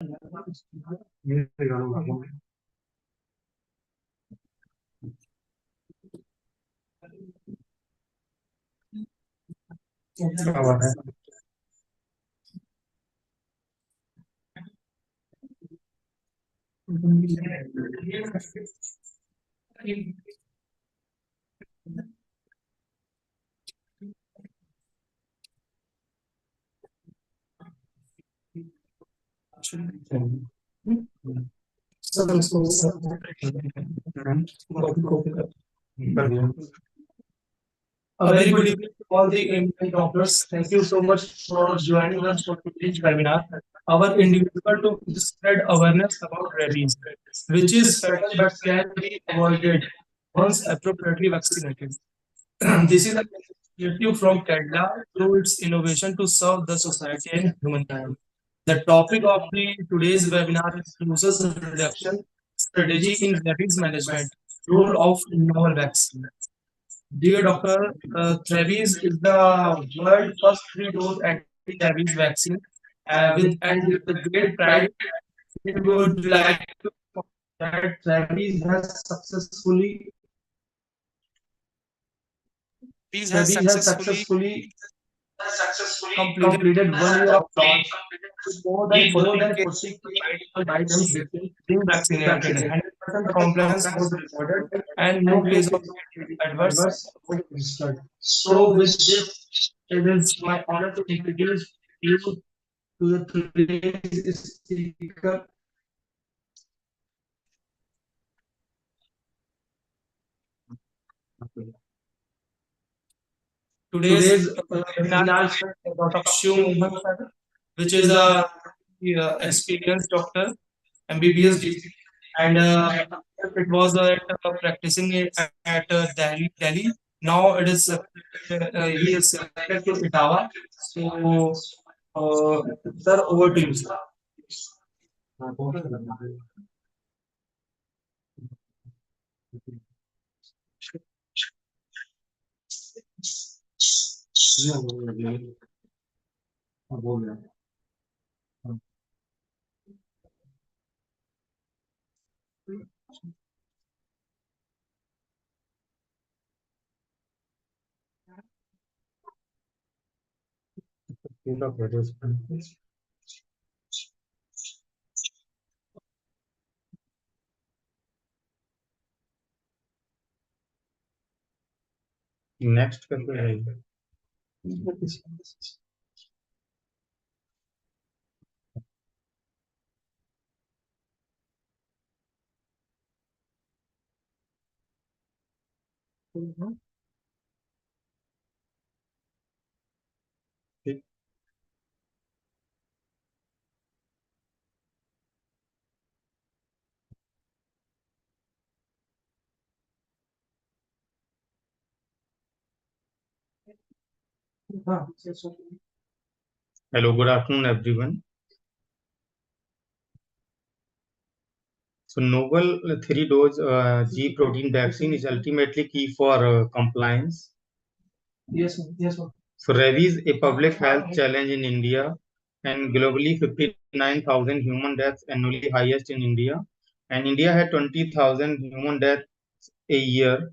क्या बात है। A very good evening to all the Indian doctors. Thank you so much for joining us for today's webinar. Our individual to spread awareness about rabies, which is fatal but can be avoided once appropriately vaccinated. This is a initiative from Kerala through its innovation to serve the society and humankind. The topic of the today's webinar is losses reduction strategy in rabies management, role of novel vaccine. Dear Doctor, rabies is the world's first three-dose anti-rabies vaccine. With the great pride, we would like to that rabies has successfully rabies has successfully completed 1 year of launch with more than 40 clinical items being vaccinated. 100% compliance was recorded and no case of adverse was registered. So with this, it is my honor to introduce you to the today's speaker. Today's webinar is Dr. Shiv Mohan sir, which is a experienced doctor, MBBS, and it was practicing it at Delhi. Now it is he is selected to Itawa. So, uh, sir, over to you, sir. Next करके रहेगा। Hello, good afternoon, everyone. So, novel three-dose G protein vaccine is ultimately key for compliance. Yes, yes. So, rabies, a public health challenge in India, and globally 59,000 human deaths annually, highest in India. And India had 20,000 human deaths a year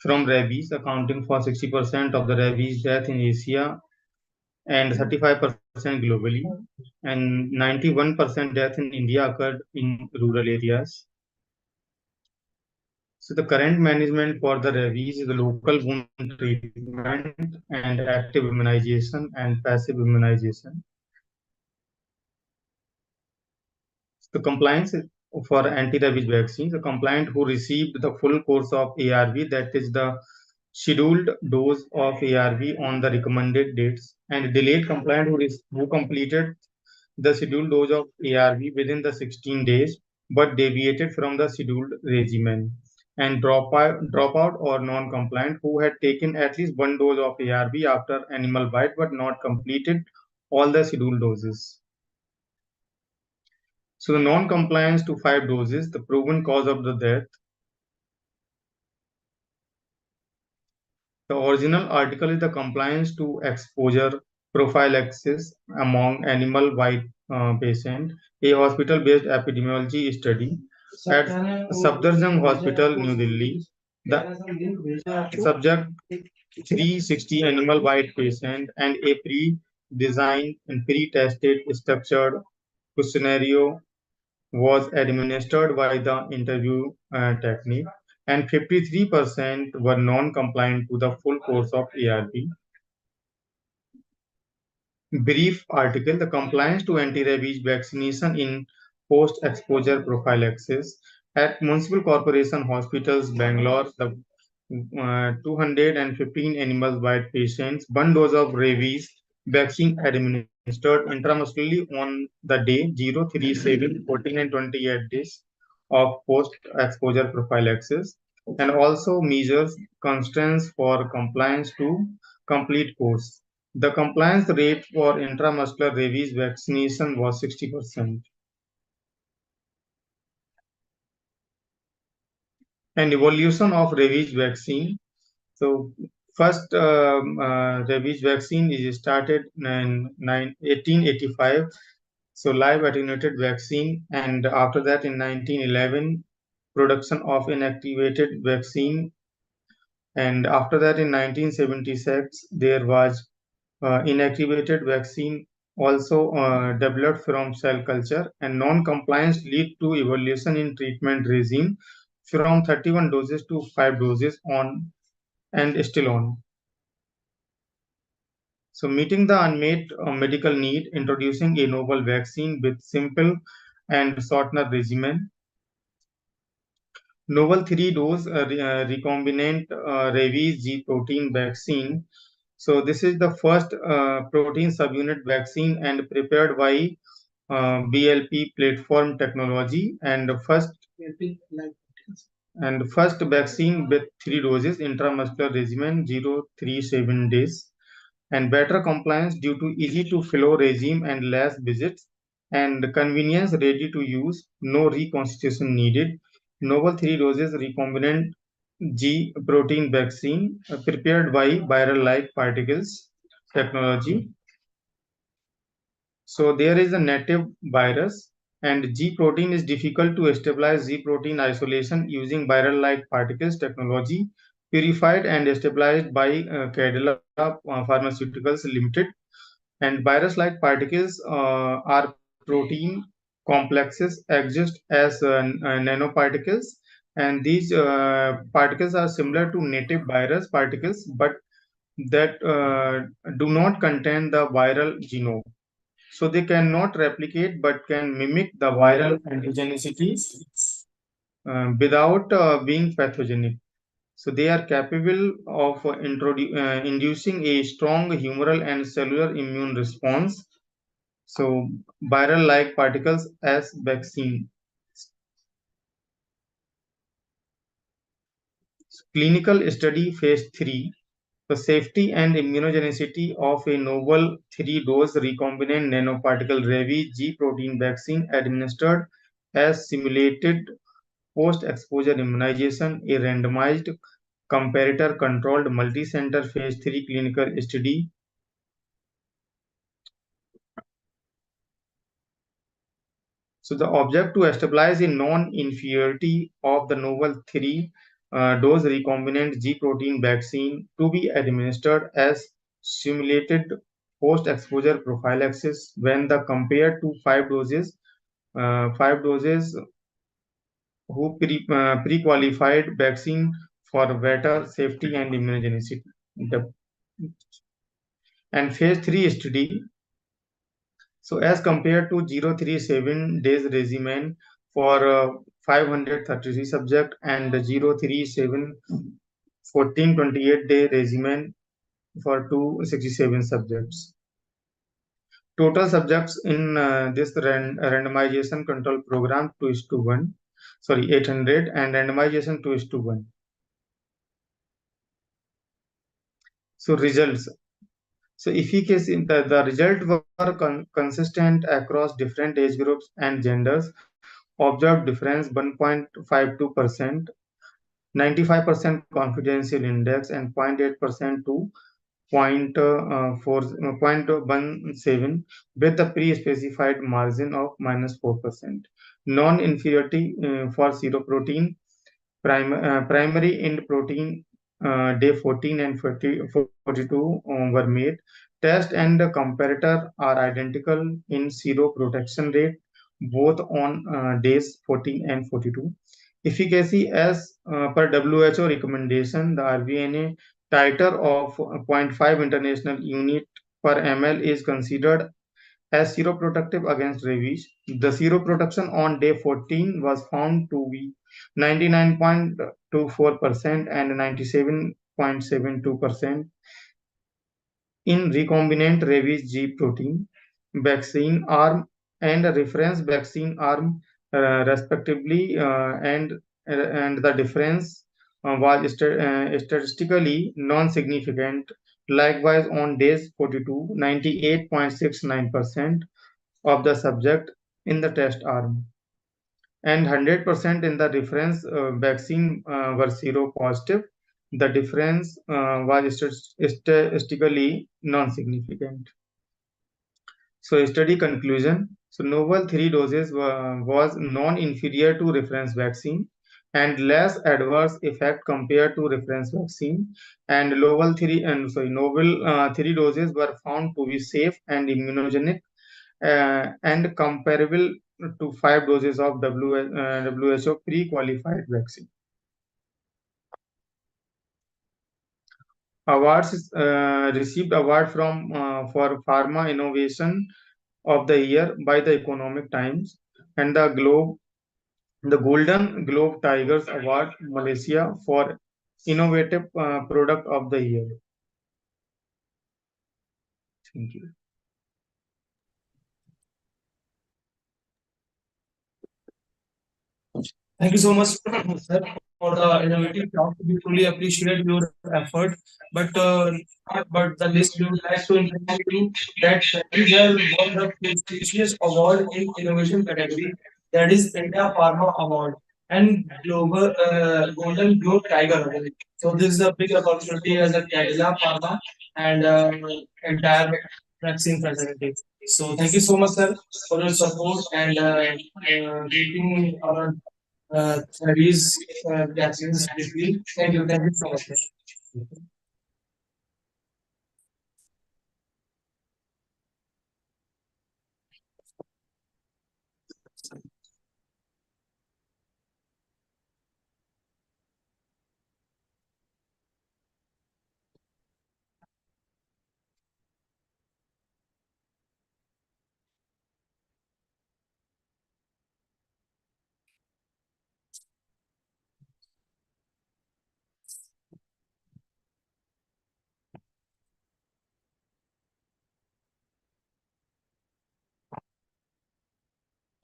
from rabies, accounting for 60% of the rabies death in Asia and 35% globally. And 91% death in India occurred in rural areas. So the current management for the rabies is the local wound treatment and active immunization and passive immunization. The compliance for anti-rabies vaccines, the compliant who received the full course of ARV, that is the scheduled dose of ARV on the recommended dates, and delayed compliant who completed the scheduled dose of ARV within the 16 days but deviated from the scheduled regimen, and dropout or non-compliant who had taken at least one dose of ARV after animal bite but not completed all the scheduled doses. So the non-compliance to 5 doses, the proven cause of the death. The original article is the compliance to exposure prophylaxis among animal patient. A hospital-based epidemiology study at Safdarjung Hospital, New Delhi. The subject 360 animal white patient and a pre-designed and pre-tested structured questionnaire was administered by the interview technique, and 53% were non-compliant to the full course of ARV. Brief article: the compliance to anti-rabies vaccination in post-exposure prophylaxis at Municipal Corporation Hospitals, Bangalore. The 215 animal white patients, one dose of rabies vaccine administered intramuscularly on the day 0, 3, 7, 14, and 28 days of post-exposure prophylaxis, and also measures constraints for compliance to complete course. The compliance rate for intramuscular rabies vaccination was 60%. And evolution of rabies vaccine. So first rabies vaccine is started in 1885. So live attenuated vaccine, and after that in 1911 production of inactivated vaccine, and after that in 1976 there was inactivated vaccine also developed from cell culture, and non-compliance lead to evolution in treatment regime from 31 doses to 5 doses on and still on. So meeting the unmet medical need, introducing a novel vaccine with simple and shortener regimen. Novel 3-dose recombinant rabies G protein vaccine. So this is the first protein subunit vaccine and prepared by BLP platform technology, and first vaccine with 3 doses intramuscular regimen 0-3-7 days, and better compliance due to easy to flow regime and less visits, and convenience, ready to use, no reconstitution needed. Novel 3 doses recombinant G protein vaccine prepared by viral like particles technology. So there is a native virus, and G protein is difficult to stabilize G protein isolation using viral like particles technology, purified and stabilized by Cadila Pharmaceuticals Limited. And virus like particles are protein complexes exist as nanoparticles, and these particles are similar to native virus particles, but that do not contain the viral genome. So they cannot replicate but can mimic the viral antigenicity without being pathogenic. So they are capable of inducing a strong humoral and cellular immune response. So viral-like particles as vaccine. Clinical study phase 3. The safety and immunogenicity of a novel 3-dose recombinant nanoparticle rabies G protein vaccine administered as simulated post-exposure immunization, a randomized comparator-controlled multi-center phase 3 clinical study. So the object to establish a non-inferiority of the novel 3-dose recombinant G protein vaccine to be administered as simulated post-exposure prophylaxis when the compared to 5 doses who pre-qualified vaccine for better safety and immunogenicity. The, and phase 3 study. So as compared to 037 days regimen for 533 subject, and 037 1428-day regimen for 267 subjects. Total subjects in this randomization control program 2:1, sorry 800, and randomization 2:1. So results. So efficacy, the results were consistent across different age groups and genders. Observed difference 1.52%, 95% confidential index, and 0.8% to 0.17 with a pre-specified margin of -4%. Non-inferiority for seroprotein, primary end protein day 14 and 42 were made. Test and the comparator are identical in seroprotection rate both on days 14 and 42. Efficacy as per WHO recommendation, the RVNA titer of zero point 0.5 international unit per ml is considered as seroprotective against rabies. The seroprotection on day 14 was found to be 99.24% and 97.72% in recombinant rabies G protein vaccine arm and reference vaccine arm respectively, and the difference was statistically non-significant. Likewise, on days 42, 98.69% of the subject in the test arm and 100% in the reference vaccine were seropositive. The difference was statistically non-significant. So study conclusion. So novel 3 doses was non-inferior to reference vaccine and less adverse effect compared to reference vaccine. And novel 3 doses were found to be safe and immunogenic and comparable to 5 doses of WHO pre-qualified vaccine. Awards received award from for pharma innovation of the year by the Economic Times and the Golden Globe Tigers Award Malaysia for innovative product of the year. Thank you. Thank you so much, sir, for the innovative talk. We truly appreciate your effort. But the list we would like to inform you that we have won the prestigious award in innovation category, that is India Pharma Award and Global Golden Globe Tiger Award. So this is a big opportunity as a Cadila Pharma and entire vaccine fraternity. So thank you so much, sir, for your support and giving our studies vaccines briefly. Thank you so much, sir.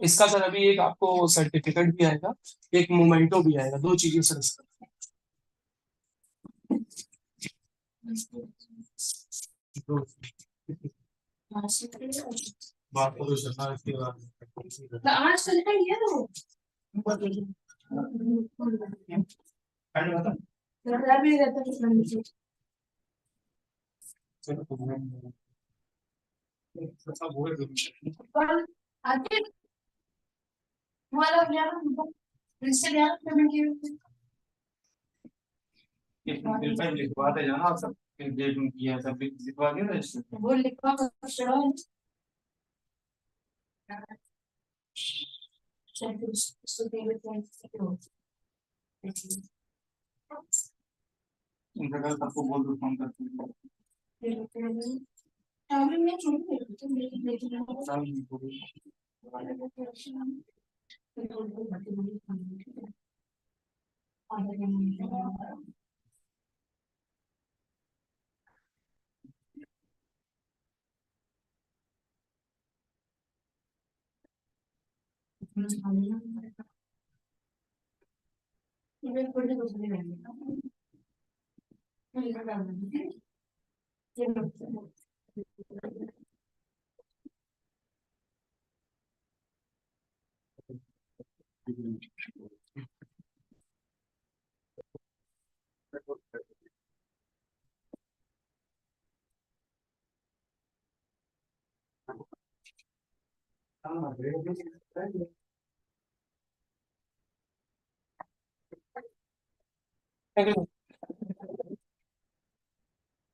इसका sir अभी एक आपको certificate भी आएगा, एक memento भी आएगा, दो चीजें सर इसका। बात करो सर ना इसके बाद। आज कल है ये तो भी रहता है। आगे हमारा लिखवा दे जाना सब डेट में किया सब लिखवा दिया था इससे वो लिखवा सबको बोल दो फोन करते Thank you.